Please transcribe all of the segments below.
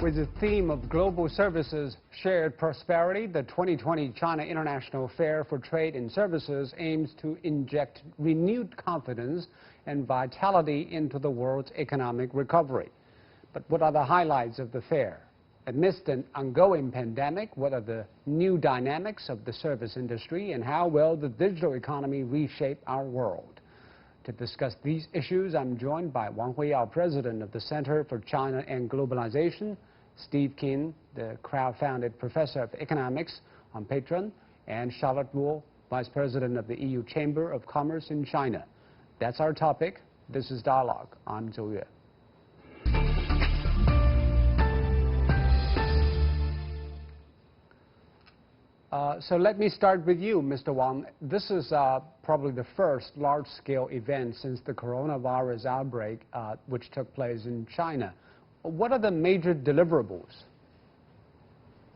With the theme of global services, shared prosperity, the 2020 China International Fair for Trade and Services aims to inject renewed confidence and vitality into the world's economic recovery. But what are the highlights of the fair? Amidst an ongoing pandemic, what are the new dynamics of the service industry, and how will the digital economy reshape our world? To discuss these issues, I'm joined by Wang Huiyao, President of the Center for China and Globalization, Steve Keen, the crowd-founded Professor of Economics on Patron, and Charlotte Luo, Vice President of the EU Chamber of Commerce in China. That's our topic. This is Dialogue. I'm Zhou Yue. So let me start with you, Mr. Wang. This is probably the first large-scale event since the coronavirus outbreak, which took place in China. What are the major deliverables?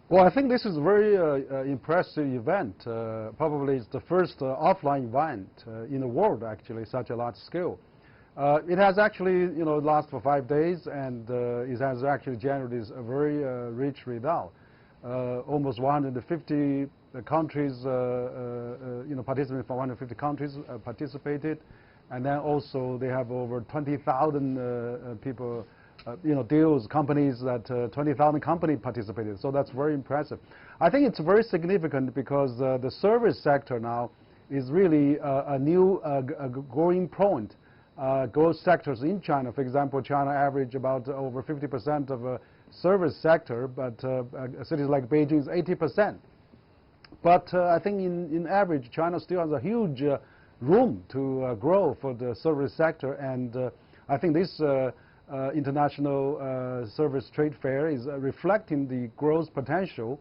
Well, I think this is a very impressive event. Probably it's the first offline event in the world, actually, such a large scale. It has actually, lasted for 5 days, and it has actually generated a very rich result. Almost 150 countries, participants from 150 countries participated, and then also they have over 20,000 people, deals, companies that 20,000 companies participated. So that's very impressive. I think it's very significant because the service sector now is really a new growing point. Growth sectors in China, for example, China average about over 50% of service sector, but cities like Beijing is 80%. But I think in average, China still has a huge room to grow for the service sector, and I think this international service trade fair is reflecting the growth potential,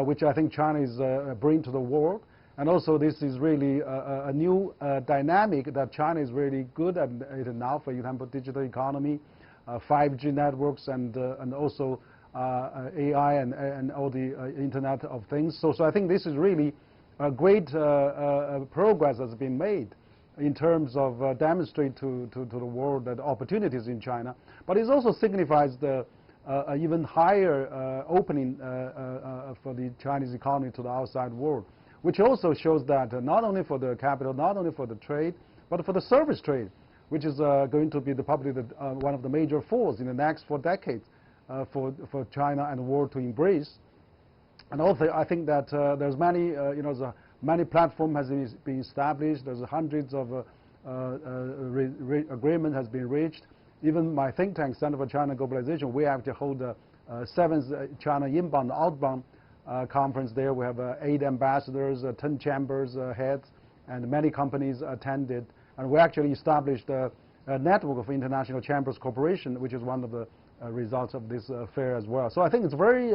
which I think China is bringing to the world. And also this is really a new dynamic that China is really good at it now, for example, digital economy, 5G networks, and also AI and all the Internet of Things. So I think this is really a great progress that's been made in terms of demonstrate to the world that opportunities in China. But it also signifies the even higher opening for the Chinese economy to the outside world, which also shows that not only for the capital, not only for the trade, but for the service trade, which is going to be probably one of the major forces in the next 4 decades for China and the world to embrace. And also, I think that there's many, many platforms has been established. There's hundreds of agreement has been reached. Even my think tank, Center for China Globalization, we have to hold the 7th China Inbound Outbound conference there. We have 8 ambassadors, 10 chambers heads, and many companies attended. And we actually established a network of international chambers cooperation, which is one of the results of this fair as well. So I think it's very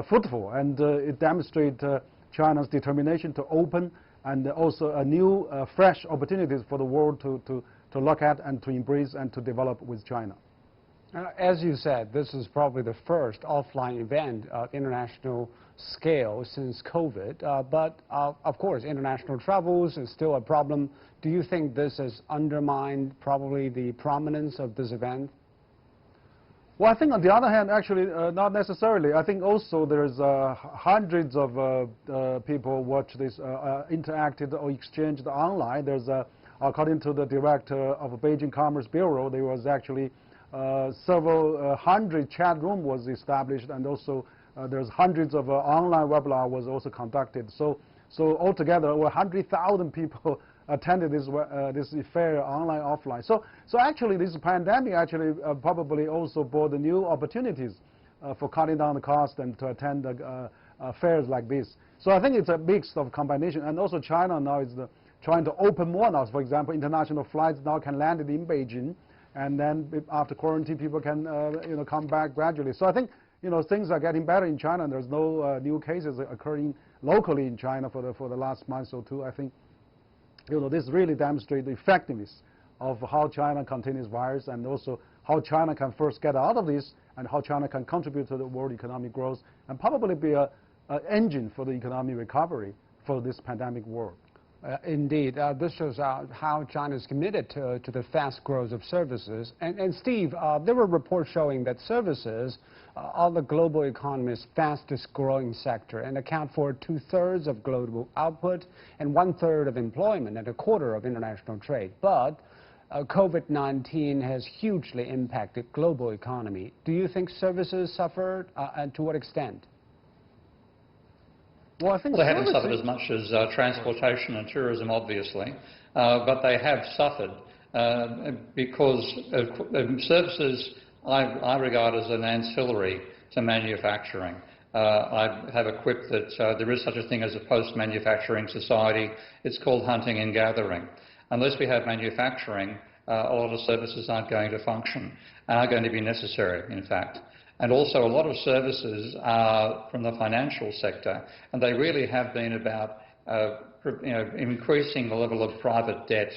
fruitful, and it demonstrates China's determination to open, and also a new, fresh opportunities for the world to look at and to embrace and to develop with China. As you said, this is probably the first offline event of international scale since COVID, but of course international travels is still a problem. Do you think this has undermined probably the prominence of this event? Well, I think on the other hand, actually, not necessarily. I think also there's hundreds of people watch this, interacted or exchanged online. There's, according to the director of Beijing Commerce Bureau, there was actually several hundred chat room was established, and also there's hundreds of online webinar was also conducted. So altogether, over 100,000 people attended this fair, online, offline. So actually, this pandemic actually probably also brought the new opportunities for cutting down the cost and to attend fairs like this. So I think it's a mix of combination, and also China now is trying to open more now. For example, international flights now can land in Beijing, and then after quarantine, people can come back gradually. So I think things are getting better in China, and there's no new cases occurring locally in China for the last month or two. I think this really demonstrates the effectiveness of how China contains virus, and also how China can first get out of this, and how China can contribute to the world economic growth, and probably be an engine for the economic recovery for this pandemic world. Indeed. This shows how China is committed to the fast growth of services. And Steve, there were reports showing that services are the global economy's fastest growing sector and account for 2/3 of global output and 1/3 of employment and 1/4 of international trade. But COVID-19 has hugely impacted global economy. Do you think services suffered, and to what extent? Well, I think they haven't suffered as much as transportation and tourism, obviously, but they have suffered because services I regard as an ancillary to manufacturing. I have a quip that there is such a thing as a post-manufacturing society. It's called hunting and gathering. Unless we have manufacturing, a lot of services aren't going to function, are going to be necessary, in fact. And also a lot of services are from the financial sector, and they really have been about increasing the level of private debt,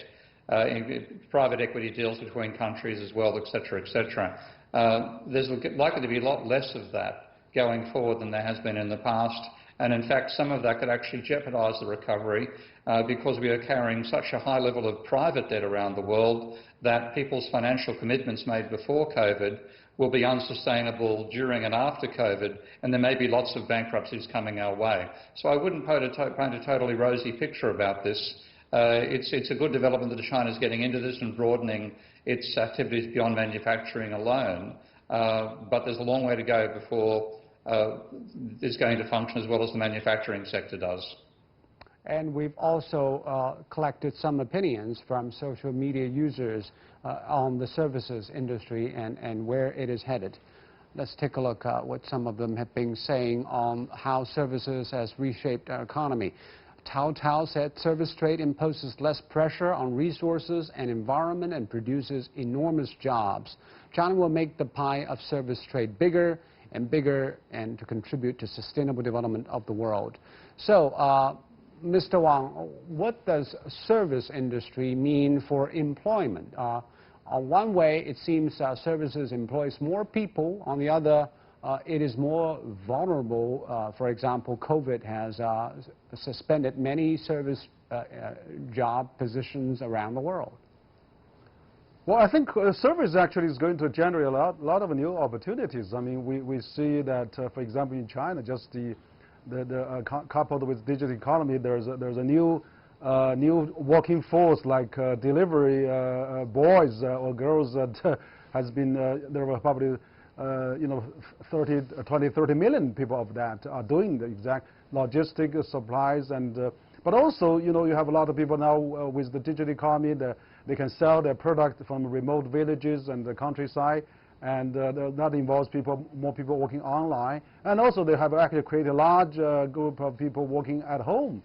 private equity deals between countries as well, etc., etc. There's likely to be a lot less of that going forward than there has been in the past, and in fact some of that could actually jeopardise the recovery because we are carrying such a high level of private debt around the world that people's financial commitments made before COVID will be unsustainable during and after COVID, and there may be lots of bankruptcies coming our way. So I wouldn't paint a totally rosy picture about this. It's a good development that China is getting into this and broadening its activities beyond manufacturing alone, but there's a long way to go before it's going to function as well as the manufacturing sector does. And we've also collected some opinions from social media users on the services industry and where it is headed. Let's take a look at what some of them have been saying on how services has reshaped our economy. Tao Tao said service trade imposes less pressure on resources and environment and produces enormous jobs. China will make the pie of service trade bigger and bigger and to contribute to sustainable development of the world. So, Mr. Wang, what does service industry mean for employment? On one way, it seems services employs more people. On the other, it is more vulnerable. For example, COVID has suspended many service job positions around the world. Well, I think service actually is going to generate a lot of new opportunities. I mean, we see that, for example, in China, just coupled with digital economy, there's a new working force like delivery boys or girls that has been there were probably 30 million people of that are doing the exact logistic supplies and but also you have a lot of people now with the digital economy they can sell their product from remote villages and the countryside. And that involves more people working online, and also they have actually created a large group of people working at home.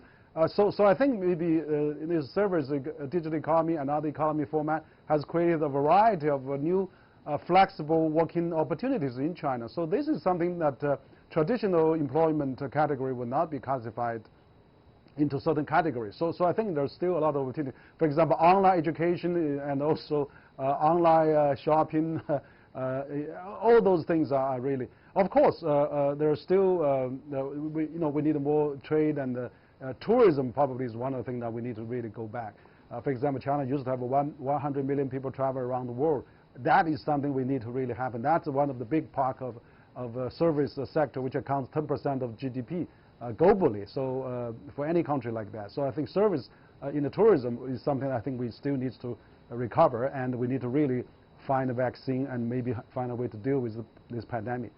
So I think maybe this service digital economy and other economy format has created a variety of new flexible working opportunities in China. So this is something that traditional employment category will not be classified into certain categories. So I think there's still a lot of opportunity. For example, online education and also online shopping. All those things are really, of course, there are still, we need more trade, and tourism probably is one of the things that we need to really go back. For example, China used to have 100 million people travel around the world. That is something we need to really have, and that's one of the big part of service sector, which accounts 10% of GDP globally. So for any country like that. So I think service in the tourism is something I think we still need to recover, and we need to really find a vaccine and maybe find a way to deal with this pandemic.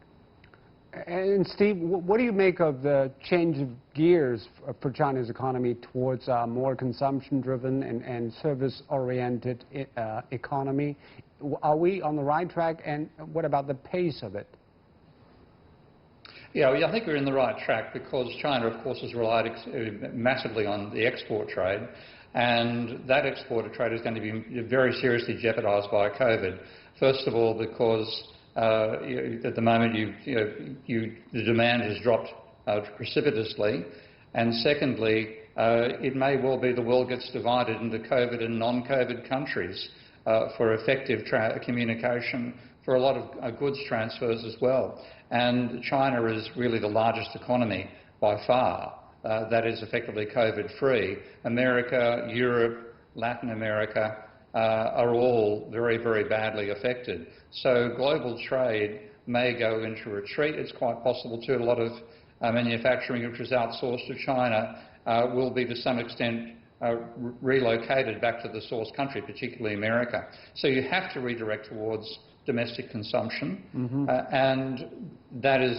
And Steve, what do you make of the change of gears for China's economy towards a more consumption-driven and service-oriented economy? Are we on the right track, and what about the pace of it? Yeah, I think we're in the right track because China, of course, has relied massively on the export trade. And that exporter trade is going to be very seriously jeopardised by COVID. First of all, because at the moment the demand has dropped precipitously, and secondly, it may well be the world gets divided into COVID and non-COVID countries for effective communication for a lot of goods transfers as well. And China is really the largest economy by far that is effectively COVID-free. America, Europe, Latin America are all very, very badly affected. So global trade may go into retreat. It's quite possible too. A lot of manufacturing which is outsourced to China will be to some extent relocated back to the source country, particularly America. So you have to redirect towards domestic consumption, and that is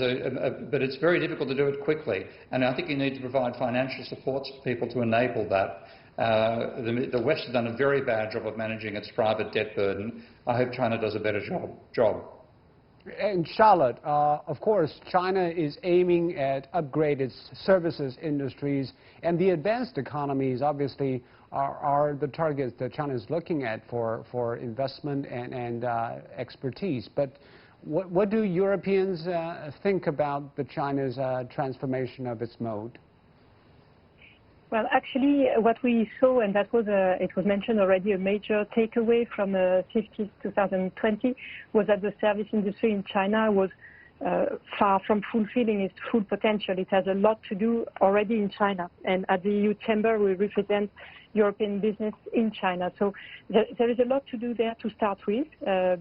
but it's very difficult to do it quickly. And I think you need to provide financial supports for people to enable that. The West has done a very bad job of managing its private debt burden. I hope China does a better job. And Charlotte, of course, China is aiming at upgrade its services industries, and the advanced economies obviously are the targets that China is looking at for investment and expertise. But what do Europeans think about the China's transformation of its mode? Well, actually, what we saw, and that was, it was mentioned already, a major takeaway from 2020 was that the service industry in China was far from fulfilling its full potential. It has a lot to do already in China. And at the EU Chamber, we represent European business in China. So there is a lot to do there to start with,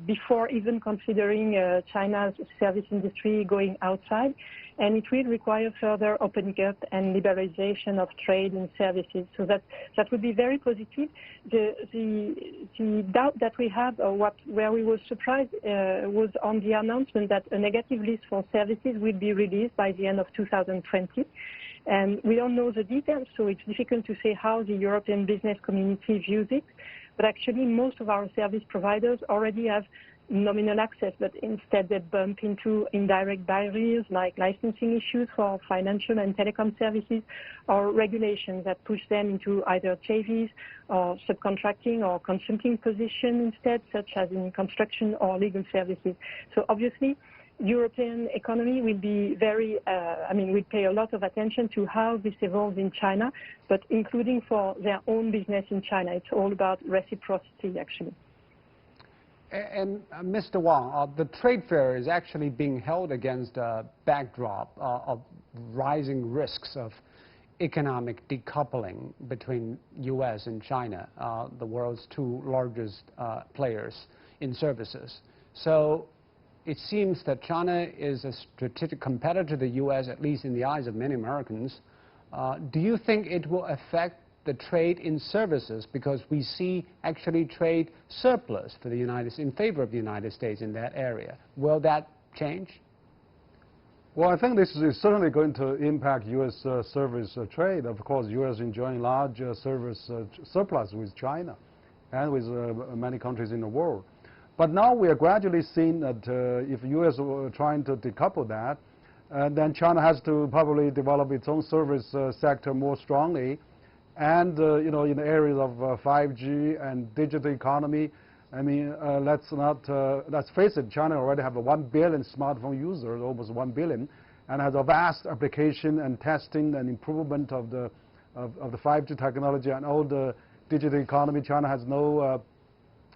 before even considering China's service industry going outside. And it will require further opening up and liberalization of trade and services. So that would be very positive. The doubt that we have, or where we were surprised, was on the announcement that a negative list for services will be released by the end of 2020. And we don't know the details, so it's difficult to say how the European business community views it. But actually, most of our service providers already have nominal access, but instead they bump into indirect barriers like licensing issues for financial and telecom services, or regulations that push them into either JVs or subcontracting or consulting position instead, such as in construction or legal services. So obviously, European economy will be very, will pay a lot of attention to how this evolves in China, but including for their own business in China. It's all about reciprocity, actually. And Mr. Wang, the trade fair is actually being held against a backdrop of rising risks of economic decoupling between U.S. and China, the world's two largest players in services. So it seems that China is a strategic competitor to the U.S., at least in the eyes of many Americans. Do you think it will affect the trade in services, because we see actually trade surplus for the in favor of the United States in that area? Will that change? Well, I think this is certainly going to impact U.S. service trade. Of course, U.S. enjoying large service surplus with China and with many countries in the world. But now we are gradually seeing that if U.S. were trying to decouple that, then China has to probably develop its own service sector more strongly. And in the areas of 5G and digital economy, let's face it, China already have 1 billion smartphone users, almost 1 billion, and has a vast application and testing and improvement of the 5G technology and all the digital economy. China has no,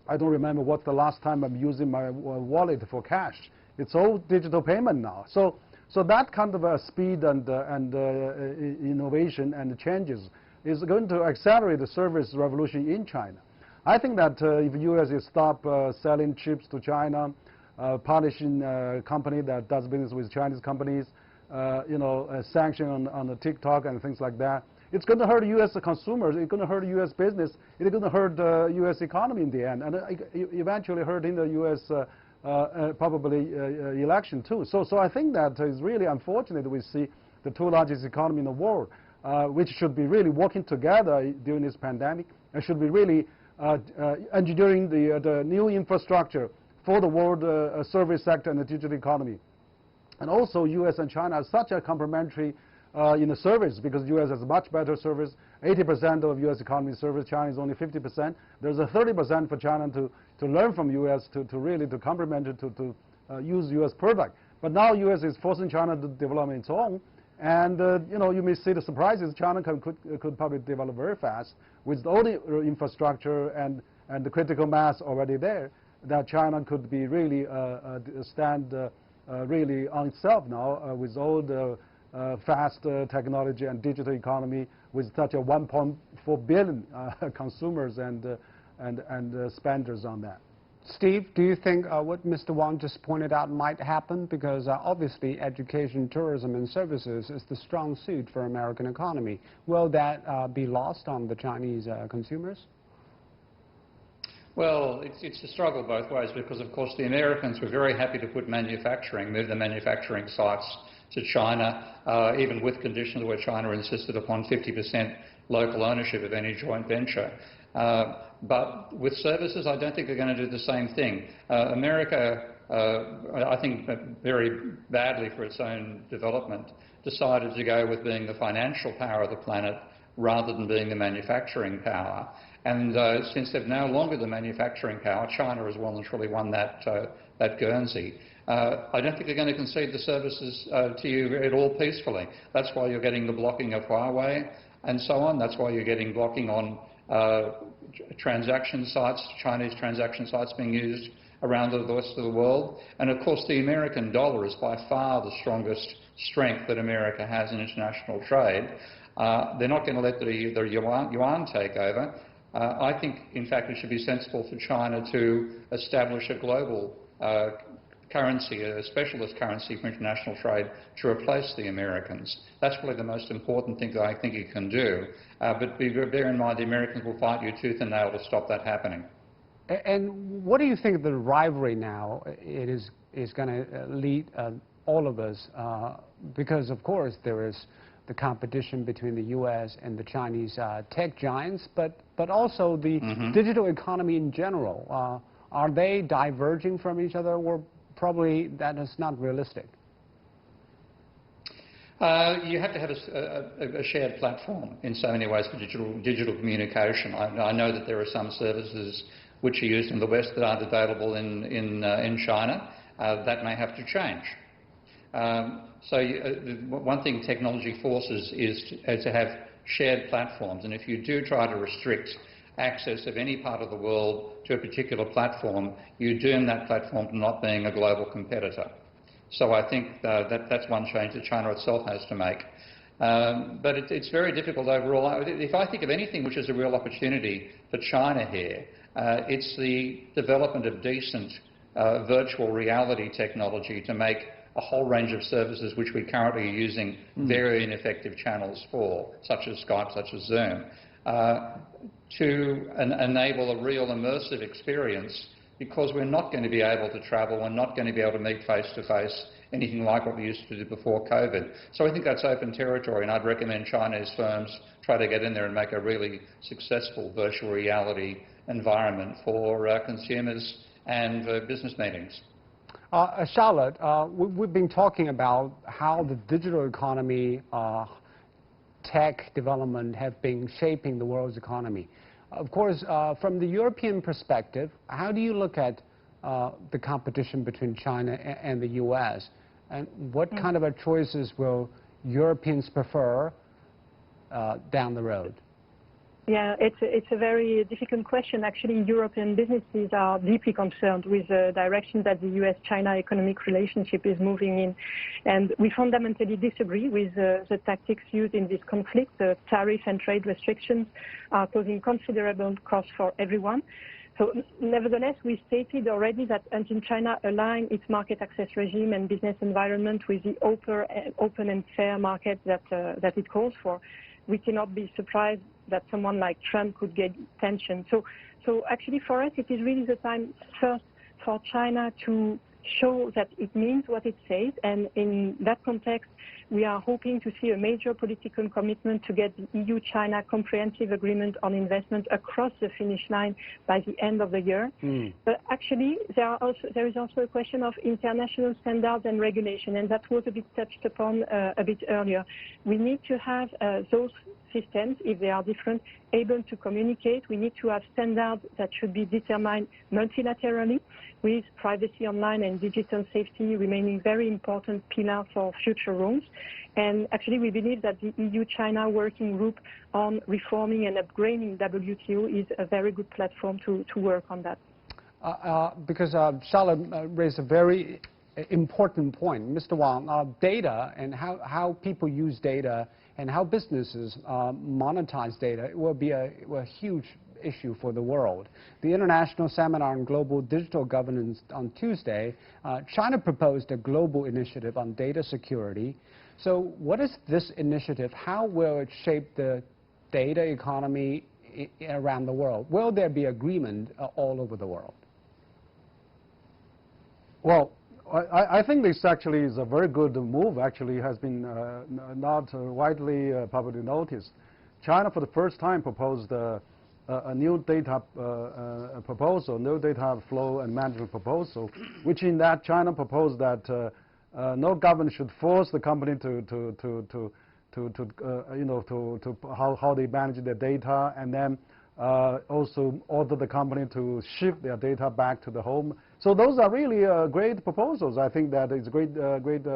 I don't remember what's the last time I'm using my wallet for cash. It's all digital payment now. So that kind of speed and innovation and changes is going to accelerate the service revolution in China. I think that if the U.S. stop selling chips to China, punishing a company that does business with Chinese companies, sanction on the TikTok and things like that, it's going to hurt U.S. consumers. It's going to hurt U.S. business. It's going to hurt the U.S. economy in the end, and eventually hurting the U.S. Probably election too. So I think that it's really unfortunate that we see the two largest economies in the world, which should be really working together during this pandemic, and should be really engineering the new infrastructure for the world service sector and the digital economy. And also, U.S. and China are such a complementary in the service, because U.S. has much better service. 80% of U.S. economy service, China is only 50%. There's a 30% for China to learn from U.S. to really complement it, to use U.S. product. But now U.S. is forcing China to develop its own. And you may see the surprises. China could probably develop very fast with all the infrastructure and the critical mass already there, that China could be really stand really on itself now with all the fast technology and digital economy with such a 1.4 billion consumers and spenders on that. Steve, do you think what Mr. Wang just pointed out might happen? Because obviously education, tourism, and services is the strong suit for American economy. Will that be lost on the Chinese consumers? Well, it's a struggle both ways because, of course, the Americans were very happy to move the manufacturing sites to China, even with conditions where China insisted upon 50% local ownership of any joint venture. But with services, I don't think they're going to do the same thing. America, I think very badly for its own development, decided to go with being the financial power of the planet rather than being the manufacturing power. And since they're no longer the manufacturing power, China has well and truly won that Guernsey. I don't think they're going to concede the services to you at all peacefully. That's why you're getting the blocking of Huawei and so on. That's why you're getting blocking on transaction sites, Chinese transaction sites being used around the rest of the world. And of course the American dollar is by far the strongest strength that America has in international trade. They're not going to let the yuan take over. I think, in fact, it should be sensible for China to establish a global currency, a specialist currency for international trade to replace the Americans. That's probably the most important thing that I think it can do. But bear in mind, the Americans will fight you tooth and nail to stop that happening. And what do you think of the rivalry now is going to lead all of us? Because, of course, there is the competition between the U.S. and the Chinese tech giants, but also the digital economy in general. Are they diverging from each other, or probably that is not realistic? You have to have a shared platform in so many ways for digital communication. I know that there are some services which are used in the West that aren't available in China. That may have to change. One thing technology forces is to have shared platforms, and if you do try to restrict access of any part of the world to a particular platform, you doom that platform to not being a global competitor. So I think that's one change that China itself has to make. But it's very difficult overall. If I think of anything which is a real opportunity for China here, it's the development of decent virtual reality technology to make a whole range of services which we currently are using very ineffective channels for, such as Skype, such as Zoom, to enable a real immersive experience, because we're not going to be able to travel, we're not going to be able to meet face-to-face, anything like what we used to do before COVID. So I think that's open territory, and I'd recommend Chinese firms try to get in there and make a really successful virtual reality environment for consumers and business meetings. Charlotte, we've been talking about how the digital economy, tech development have been shaping the world's economy. Of course, from the European perspective, how do you look at the competition between China and the U.S.? And what kind of choices will Europeans prefer down the road? Yeah, it's a very difficult question. Actually, European businesses are deeply concerned with the direction that the U.S.-China economic relationship is moving in. And we fundamentally disagree with the tactics used in this conflict. The tariff and trade restrictions are causing considerable costs for everyone. So, nevertheless, we stated already that until China align its market access regime and business environment with the open and fair market that it calls for, we cannot be surprised that someone like Trump could get attention. So actually for us, it is really the time first for China to show that it means what it says. And in that context, we are hoping to see a major political commitment to get the EU-China comprehensive agreement on investment across the finish line by the end of the year. But actually, there is also a question of international standards and regulation, and that was a bit touched upon a bit earlier. We need to have those systems, if they are different, able to communicate. We need to have standards that should be determined multilaterally, with privacy online and digital safety remaining very important pillars for future rules. And actually, we believe that the EU-China working group on reforming and upgrading WTO is a very good platform to work on that. Because Charlotte raised a very important point. Mr. Wang, data and how people use data and how businesses monetize data will be a huge issue for the world. The International Seminar on Global Digital Governance on Tuesday, China proposed a global initiative on data security. So what is this initiative? How will it shape the data economy around the world? Will there be agreement all over the world? Well, I think this actually is a very good move. Actually, has been not widely publicly noticed. China, for the first time, proposed a new data proposal, new data flow and management proposal, which in that China proposed that no government should force the company to how they manage their data, and then also order the company to ship their data back to the home. So those are really great proposals. I think that it's a great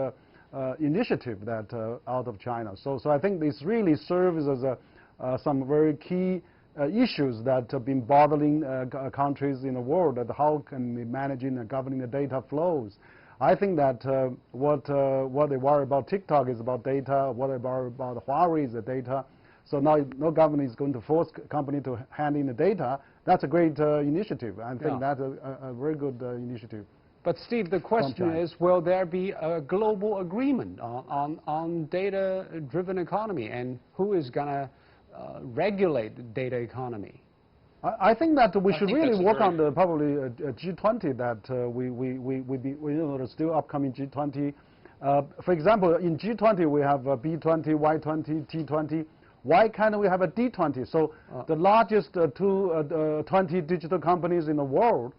initiative that out of China. So I think this really serves as some very key issues that have been bothering countries in the world, that how can we manage and governing the data flows. I think that what they worry about TikTok is about data, what they worry about Huawei is the data. So now no government is going to force company to hand in the data. That's a great initiative. I think that's a very good initiative. But Steve, the question is, will there be a global agreement on data-driven economy, and who is going to regulate the data economy? I think that we should really work on the probably G20 that we know the still upcoming G20. For example, in G20 we have B20, Y20, T20. Why can't we have a D20? So the largest 20 digital companies in the world,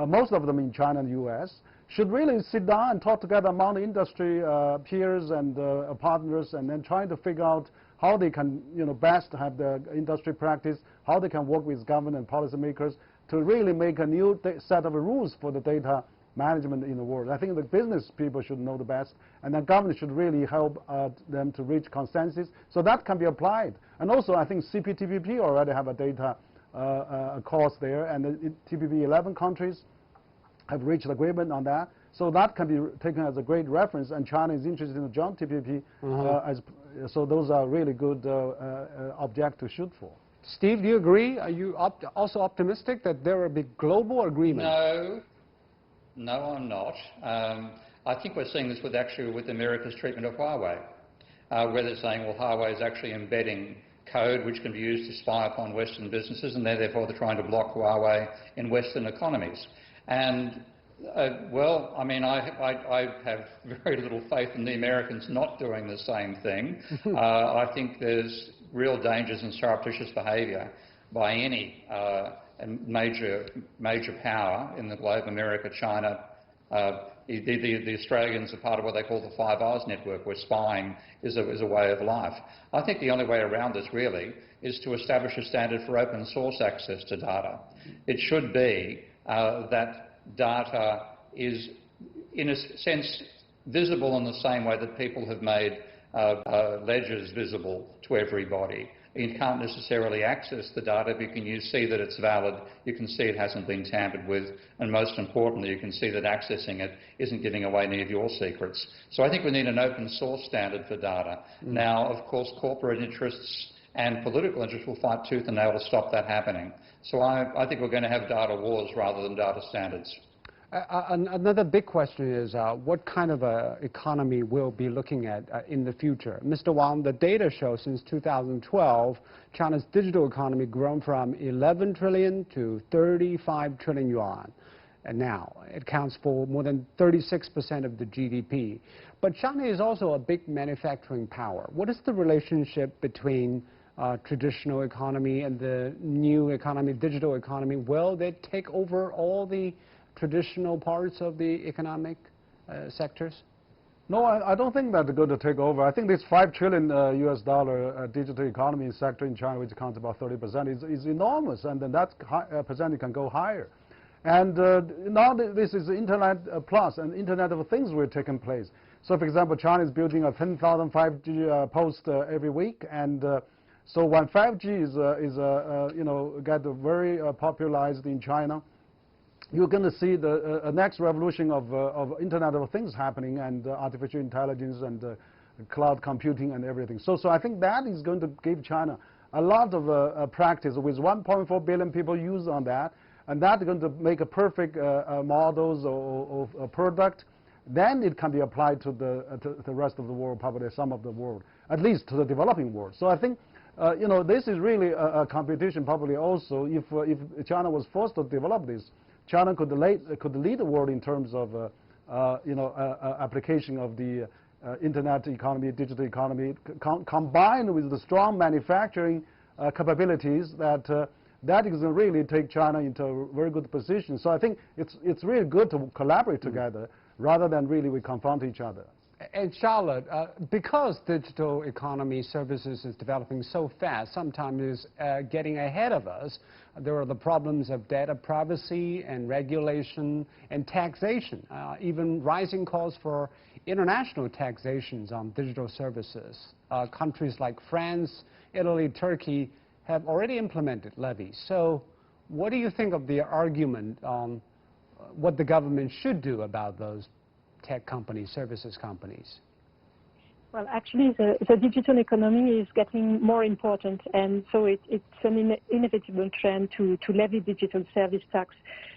most of them in China and US, should really sit down and talk together among the industry peers and partners, and then trying to figure out how they can best have the industry practice, how they can work with government and policymakers to really make a new set of rules for the data management in the world. I think the business people should know the best, and the government should really help them to reach consensus, so that can be applied. And also, I think CPTPP already have a data course there, and the TPP 11 countries have reached agreement on that. So that can be taken as a great reference, and China is interested in the joint TPP. So those are really good objects to shoot for. Steve, do you agree? Are you also optimistic that there will be global agreement? No, I'm not. I think we're seeing this with America's treatment of Huawei, where they're saying, well, Huawei is actually embedding code which can be used to spy upon Western businesses, and therefore they're trying to block Huawei in Western economies. And well, I mean, I have very little faith in the Americans not doing the same thing. I think there's real dangers in surreptitious behaviour by any major power in the globe, America, China. The Australians are part of what they call the Five Eyes network, where spying is a way of life. I think the only way around this really is to establish a standard for open source access to data. It should be that data is, in a sense, visible in the same way that people have made ledgers visible to everybody. You can't necessarily access the data, but you see that it's valid, you can see it hasn't been tampered with, and most importantly, you can see that accessing it isn't giving away any of your secrets. So I think we need an open source standard for data. Now, of course, corporate interests and political interests will fight tooth and nail to stop that happening. So I think we're going to have data wars rather than data standards. Another big question is what kind of economy we'll be looking at in the future. Mr. Wang, the data shows since 2012, China's digital economy grown from 11 trillion to 35 trillion yuan. And now it accounts for more than 36% of the GDP. But China is also a big manufacturing power. What is the relationship between traditional economy and the new economy, digital economy? Will they take over all the traditional parts of the economic sectors? No, I don't think that they're going to take over. I think this $5 trillion US dollar digital economy sector in China, which accounts about 30%, is enormous, and then that percentage can go higher. And now this is Internet Plus, and Internet of Things will taking place. So, for example, China is building a 10,000 5G posts every week, and so when 5G is get very popularized in China, you're going to see the next revolution of Internet of Things happening, and artificial intelligence and cloud computing and everything. So I think that is going to give China a lot of practice with 1.4 billion people use on that, and that's going to make a perfect models or a product. Then it can be applied to the rest of the world, probably some of the world, at least to the developing world. So I think you know, this is really a competition. Probably also, if China was forced to develop this, China could lead the world in terms of you know, application of the internet economy, digital economy, combined with the strong manufacturing capabilities that that is going to really take China into a very good position. So I think it's really good to collaborate together rather than really we confront each other. And Charlotte, because digital economy services is developing so fast, sometimes it's getting ahead of us. There are the problems of data privacy and regulation and taxation, even rising costs for international taxations on digital services. Countries like France, Italy, Turkey have already implemented levies. So what do you think of the argument on what the government should do about those tech companies, services companies? Well, actually, the digital economy is getting more important, and so it's an inevitable trend to levy digital service tax,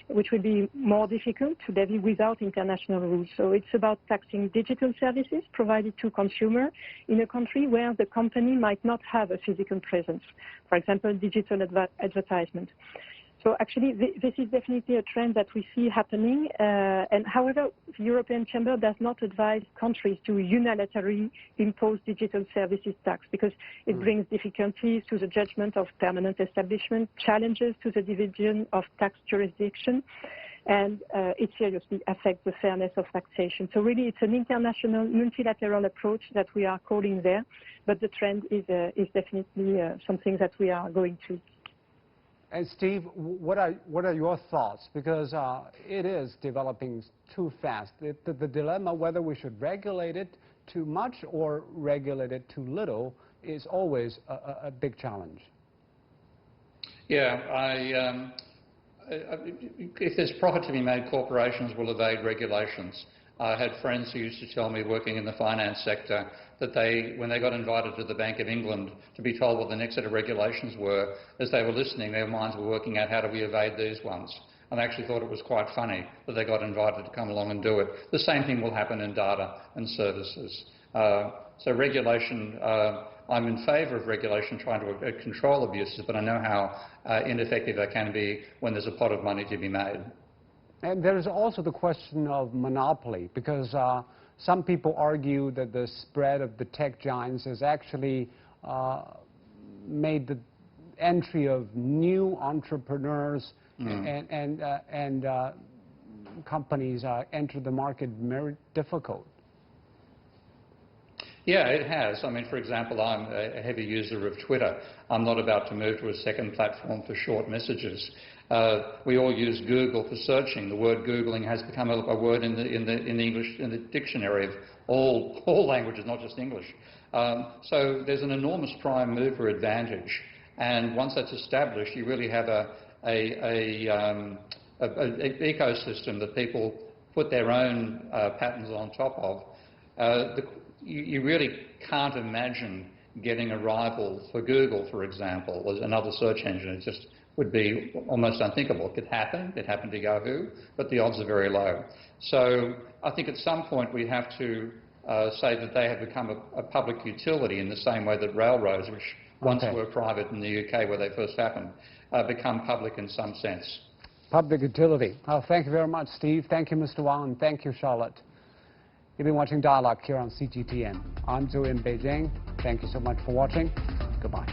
which will be more difficult to levy without international rules. So it's about taxing digital services provided to consumers in a country where the company might not have a physical presence, for example, digital advertisement. So actually, this is definitely a trend that we see happening. And however, the European Chamber does not advise countries to unilaterally impose digital services tax because it brings difficulties to the judgment of permanent establishment, challenges to the division of tax jurisdiction, and it seriously affects the fairness of taxation. So really, it's an international multilateral approach that we are calling there, but the trend is definitely something that we are going to. And Steve, what are your thoughts? Because it is developing too fast. The dilemma whether we should regulate it too much or regulate it too little is always a big challenge. Yeah, if there's profit to be made, corporations will evade regulations. I had friends who used to tell me, working in the finance sector, that when they got invited to the Bank of England to be told what the next set of regulations were, as they were listening, their minds were working out how do we evade these ones. And I actually thought it was quite funny that they got invited to come along and do it. The same thing will happen in data and services. So regulation, I'm in favour of regulation trying to control abuses, but I know how ineffective that can be when there's a pot of money to be made. And there's also the question of monopoly, because some people argue that the spread of the tech giants has actually made the entry of new entrepreneurs and companies enter the market very difficult. Yeah, it has. I mean, for example, I'm a heavy user of Twitter. I'm not about to move to a second platform for short messages. We all use Google for searching. The word Googling has become a word in the dictionary of all languages, not just English. So there's an enormous prime mover advantage, and once that's established, you really have an ecosystem that people put their own patterns on top of. You really can't imagine getting a rival for Google, for example, as another search engine. It just would be almost unthinkable. It could happen. It happened to Yahoo, but the odds are very low. So I think at some point we have to say that they have become a public utility in the same way that railroads, which once were private in the UK where they first happened, become public in some sense. Public utility. Oh, thank you very much, Steve. Thank you, Mr. Wang, and thank you, Charlotte. You've been watching Dialogue here on CGTN. I'm Zhu in Beijing. Thank you so much for watching. Goodbye.